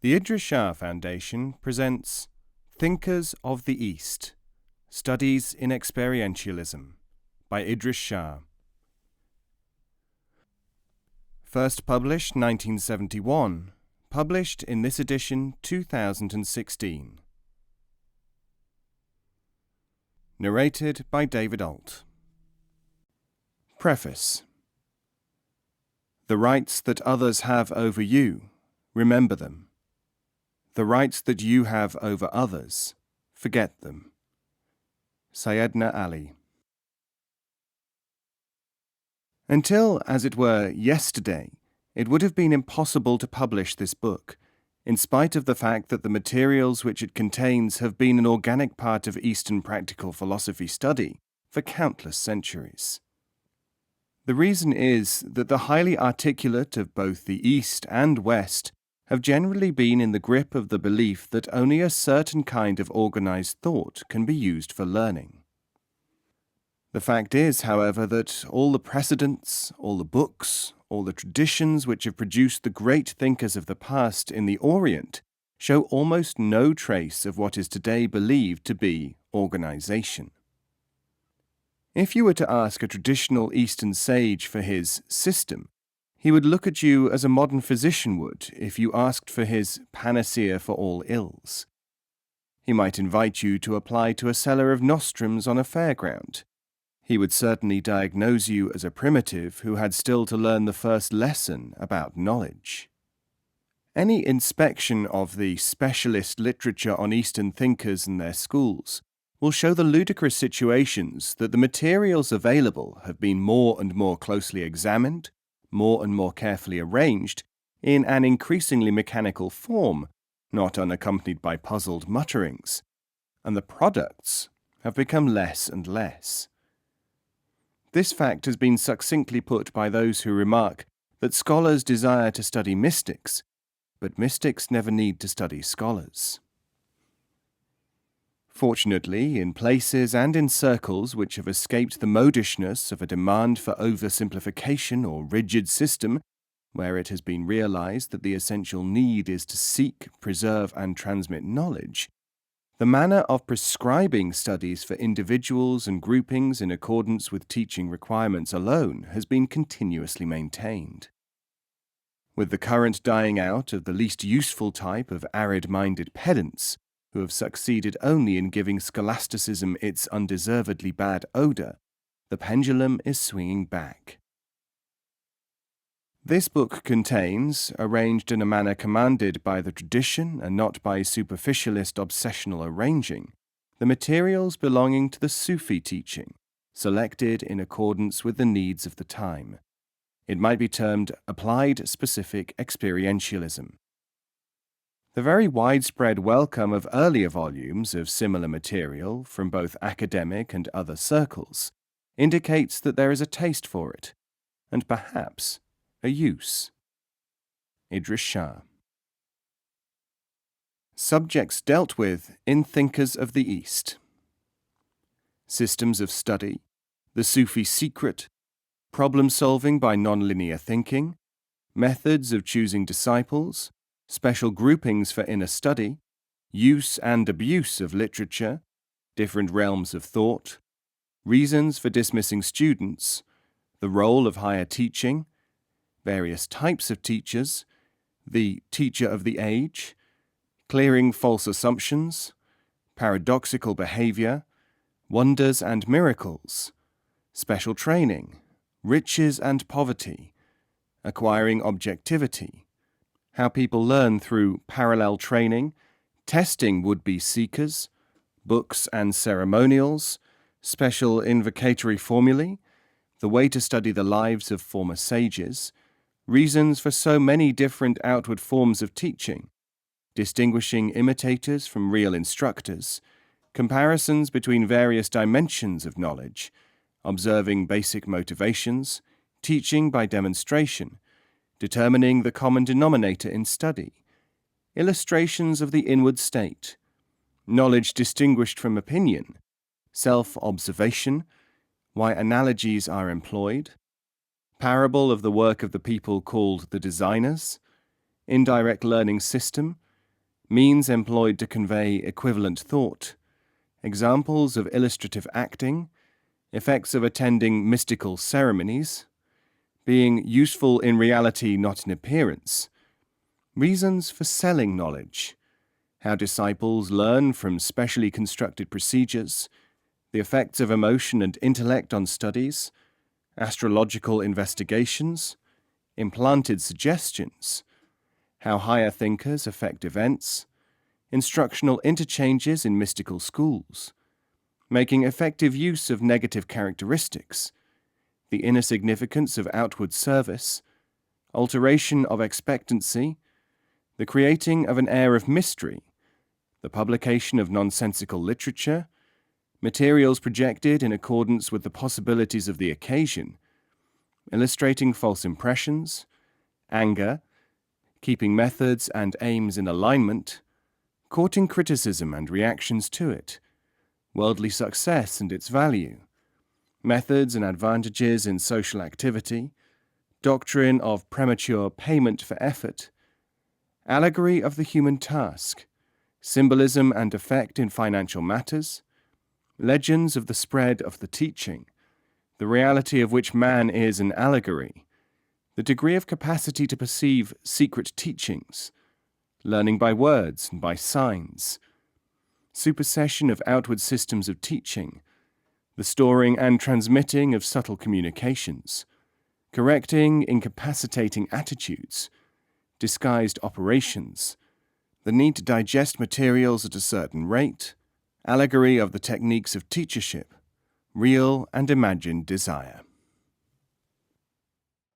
The Idries Shah Foundation presents Thinkers of the East, Studies in Experientialism by Idries Shah. First published 1971, published in this edition 2016. Narrated by David Ault. Preface. The rights that others have over you, remember them. The rights that you have over others, forget them. Sayyidina Ali. Until, as it were, yesterday, it would have been impossible to publish this book, in spite of the fact that the materials which it contains have been an organic part of Eastern practical philosophy study for countless centuries. The reason is that the highly articulate of both the East and West have generally been in the grip of the belief that only a certain kind of organized thought can be used for learning. The fact is, however, that all the precedents, all the books, all the traditions which have produced the great thinkers of the past in the Orient show almost no trace of what is today believed to be organization. If you were to ask a traditional Eastern sage for his system, he would look at you as a modern physician would if you asked for his panacea for all ills. He might invite you to apply to a seller of nostrums on a fairground. He would certainly diagnose you as a primitive who had still to learn the first lesson about knowledge. Any inspection of the specialist literature on Eastern thinkers and their schools will show the ludicrous situations that the materials available have been more and more closely examined, more and more carefully arranged, in an increasingly mechanical form, not unaccompanied by puzzled mutterings, and the products have become less and less. This fact has been succinctly put by those who remark that scholars desire to study mystics, but mystics never need to study scholars. Fortunately, in places and in circles which have escaped the modishness of a demand for oversimplification or rigid system, where it has been realized that the essential need is to seek, preserve, and transmit knowledge, the manner of prescribing studies for individuals and groupings in accordance with teaching requirements alone has been continuously maintained. With the current dying out of the least useful type of arid-minded pedants, who have succeeded only in giving scholasticism its undeservedly bad odor, the pendulum is swinging back. This book contains, arranged in a manner commanded by the tradition and not by superficialist obsessional arranging, the materials belonging to the Sufi teaching, selected in accordance with the needs of the time. It might be termed applied specific experientialism. The very widespread welcome of earlier volumes of similar material from both academic and other circles indicates that there is a taste for it, and perhaps a use. Idries Shah. Subjects dealt with in Thinkers of the East: systems of study, the Sufi secret, problem-solving by nonlinear thinking, methods of choosing disciples, special groupings for inner study, use and abuse of literature, different realms of thought, reasons for dismissing students, the role of higher teaching, various types of teachers, the teacher of the age, clearing false assumptions, paradoxical behavior, wonders and miracles, special training, riches and poverty, acquiring objectivity, how people learn through parallel training, testing would-be seekers, books and ceremonials, special invocatory formulae, the way to study the lives of former sages, reasons for so many different outward forms of teaching, distinguishing imitators from real instructors, comparisons between various dimensions of knowledge, observing basic motivations, teaching by demonstration, determining the common denominator in study, illustrations of the inward state, knowledge distinguished from opinion, self-observation, why analogies are employed, parable of the work of the people called the designers, indirect learning system, means employed to convey equivalent thought, examples of illustrative acting, effects of attending mystical ceremonies, being useful in reality not in appearance, reasons for selling knowledge, how disciples learn from specially constructed procedures, the effects of emotion and intellect on studies, astrological investigations, implanted suggestions, how higher thinkers affect events, instructional interchanges in mystical schools, making effective use of negative characteristics, the inner significance of outward service, alteration of expectancy, the creating of an air of mystery, the publication of nonsensical literature, materials projected in accordance with the possibilities of the occasion, illustrating false impressions, anger, keeping methods and aims in alignment, courting criticism and reactions to it, worldly success and its value, methods and advantages in social activity, doctrine of premature payment for effort, allegory of the human task, symbolism and effect in financial matters, legends of the spread of the teaching, the reality of which man is an allegory, the degree of capacity to perceive secret teachings, learning by words and by signs, supersession of outward systems of teaching, the storing and transmitting of subtle communications, correcting incapacitating attitudes, disguised operations, the need to digest materials at a certain rate, allegory of the techniques of teachership, real and imagined desire.